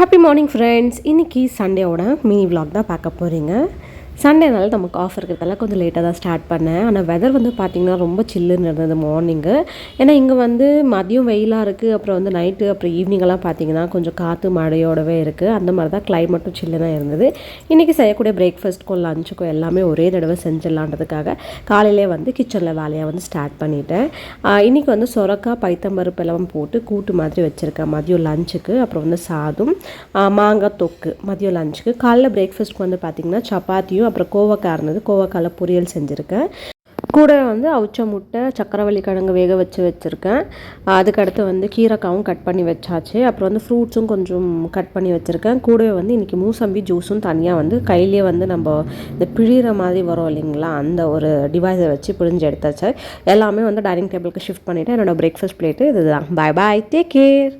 Happy morning friends. இன்றைக்கி சண்டேவோட mini vlog தான் பார்க்க போகிறீங்க. சண்டேனால நமக்கு ஆஃப் இருக்கிறதால கொஞ்சம் லேட்டாக தான் ஸ்டார்ட் பண்ணேன். ஆனால் வெதர் வந்து பார்த்திங்கன்னா ரொம்ப சில்லுன்னு இருந்தது மார்னிங்கு. ஏன்னா இங்கே வந்து மதியம் வெயிலாக இருக்குது, அப்புறம் வந்து நைட்டு அப்புறம் ஈவினிங்கெல்லாம் பார்த்திங்கன்னா கொஞ்சம் காற்று மழையோடவே இருக்குது. அந்த மாதிரி தான் கிளைமேட்டும் சில்லுனாக இருந்தது. இன்றைக்கி செய்யக்கூடிய பிரேக்ஃபாஸ்ட்டுக்கும் லஞ்சுக்கும் எல்லாமே ஒரே தடவை செஞ்சிடலான்றதுக்காக காலையிலே வந்து கிச்சனில் வேலையை வந்து ஸ்டார்ட் பண்ணிட்டேன். இன்றைக்கி வந்து சொரக்காய் பைத்தம்பருப்பு எல்லாம் போட்டு கூட்டு மாதிரி வச்சுருக்கேன் மதியம் லஞ்சுக்கு. அப்புறம் வந்து சாதம், மாங்காய் தொக்கு மதியம் லஞ்சுக்கு. காலைல பிரேக்ஃபாஸ்ட்டுக்கு வந்து பார்த்திங்கன்னா சப்பாத்தியும் அப்புறம் கோவக்காய் இருந்தது, கோவக்காயில் பொரியல் செஞ்சுருக்கேன். கூட வந்து அவிச்ச முட்டை, சக்கரவள்ளி கிழங்கு வேக வச்சுருக்கேன். அதுக்கடுத்து வந்து கீரைக்காவும் கட் பண்ணி வச்சாச்சு. அப்புறம் வந்து ஃப்ரூட்ஸும் கொஞ்சம் கட் பண்ணி வச்சுருக்கேன். கூடவே வந்து இன்றைக்கி மூசம்பி ஜூஸும் தனியாக வந்து கையிலேயே வந்து நம்ம இந்த பிழிகிற மாதிரி வரும் இல்லைங்களா, அந்த ஒரு டிவைஸை வச்சு பிழிஞ்சு எடுத்தாச்சு. எல்லாமே வந்து டைனிங் டேபிளுக்கு ஷிஃப்ட் பண்ணிவிட்டு என்னோடய பிரேக்ஃபாஸ்ட் பிளேட்டு இதுதான். பாய் பாய், டேக் கேர்.